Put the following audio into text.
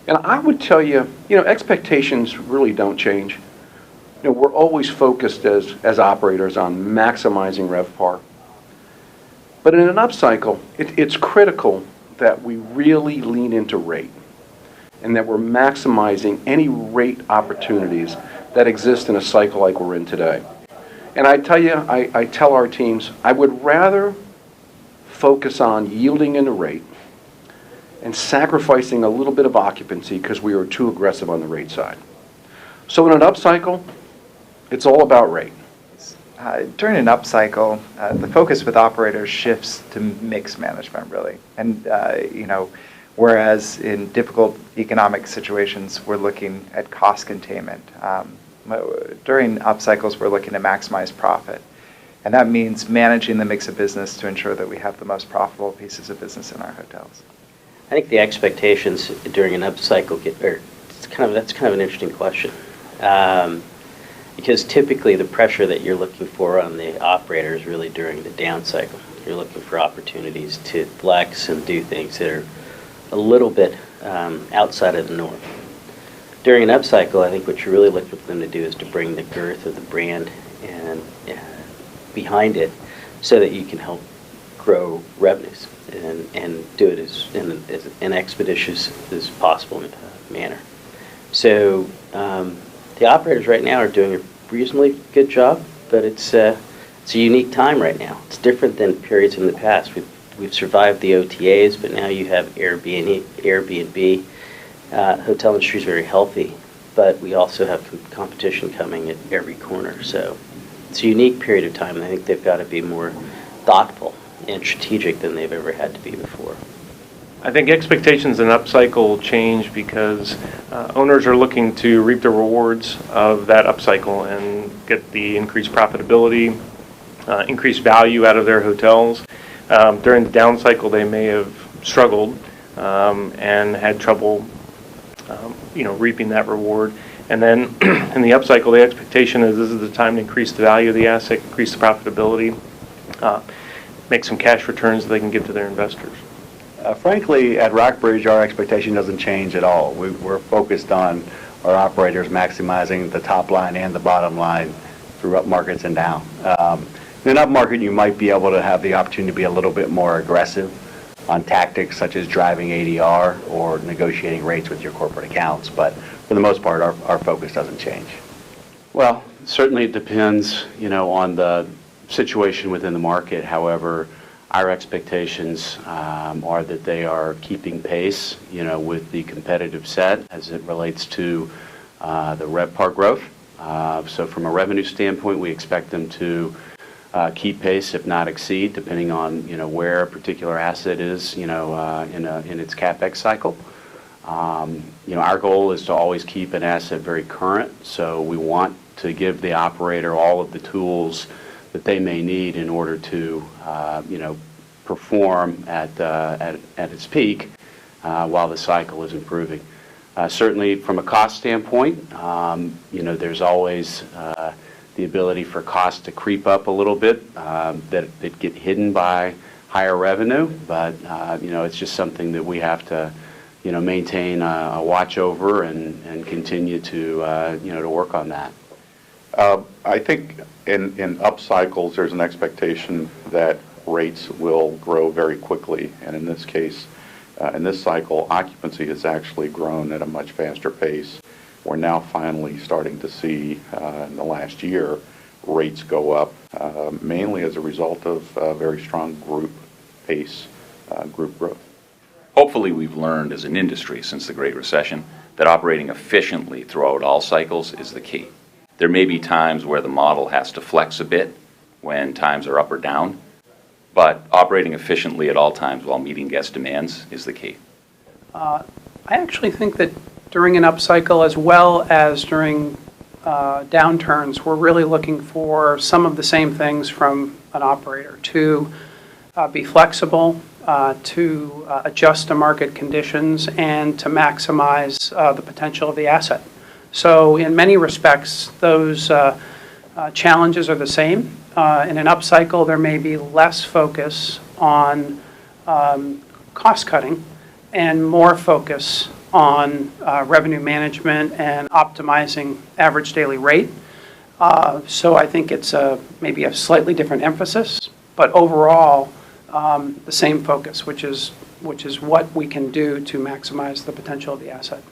And I would tell you, expectations really don't change. We're always focused as operators on maximizing RevPAR. But in an upcycle, it's critical that we really lean into rate and that we're maximizing any rate opportunities that exist in a cycle like we're in today. And I tell you, I tell our teams, I would rather focus on yielding into rate and sacrificing a little bit of occupancy because we were too aggressive on the rate side. So in an upcycle, it's all about rate. During an upcycle, the focus with operators shifts to mix management, really. And, whereas in difficult economic situations, we're looking at cost containment. During upcycles, we're looking to maximize profit. And that means managing the mix of business to ensure that we have the most profitable pieces of business in our hotels. I think the expectations during an upcycle that's kind of an interesting question. Because typically the pressure that you're looking for on the operator is really during the down cycle. You're looking for opportunities to flex and do things that are a little bit outside of the norm. During an upcycle, I think what you really look for them to do is to bring the girth of the brand and behind it so that you can help grow revenues and do it as in an expeditious as possible manner. So the operators right now are doing a reasonably good job, but it's a unique time right now. It's different than periods in the past. We've survived the OTAs, but now you have Airbnb. Hotel industry is very healthy, but we also have competition coming at every corner. So it's a unique period of time, and I think they've got to be more thoughtful and strategic than they've ever had to be before. I think expectations in upcycle change because owners are looking to reap the rewards of that upcycle and get the increased profitability, increased value out of their hotels. During the down cycle, they may have struggled and had trouble, reaping that reward. And then in the upcycle, the expectation is this is the time to increase the value of the asset, increase the profitability, make some cash returns that they can give to their investors. Frankly, at Rockbridge, our expectation doesn't change at all. We're focused on our operators maximizing the top line and the bottom line through up markets and down. In an up market, you might be able to have the opportunity to be a little bit more aggressive on tactics such as driving ADR or negotiating rates with your corporate accounts, but for the most part, our focus doesn't change. Well, certainly it depends, on the situation within the market. However, our expectations are that they are keeping pace, with the competitive set as it relates to the RevPAR growth. So from a revenue standpoint, we expect them to keep pace, if not exceed, depending on where a particular asset is, in its CapEx cycle. Our goal is to always keep an asset very current, so we want to give the operator all of the tools that they may need in order to, perform at its peak while the cycle is improving. Certainly, from a cost standpoint, there's always the ability for costs to creep up a little bit that get hidden by higher revenue, but it's just something that we have to maintain a watch over and continue to to work on that. I think in up cycles, there's an expectation that rates will grow very quickly, and in this case, in this cycle, occupancy has actually grown at a much faster pace. We're now finally starting to see in the last year rates go up, mainly as a result of very strong group pace, group growth. Hopefully we've learned as an industry since the Great Recession that operating efficiently throughout all cycles is the key. There may be times where the model has to flex a bit when times are up or down, but operating efficiently at all times while meeting guest demands is the key. I actually think that during an upcycle as well as during downturns, we're really looking for some of the same things from an operator to be flexible, to adjust to market conditions, and to maximize the potential of the asset. So in many respects, those challenges are the same. In an upcycle, there may be less focus on cost cutting and more focus on revenue management and optimizing average daily rate. So I think it's maybe a slightly different emphasis, but overall, the same focus, which is what we can do to maximize the potential of the asset.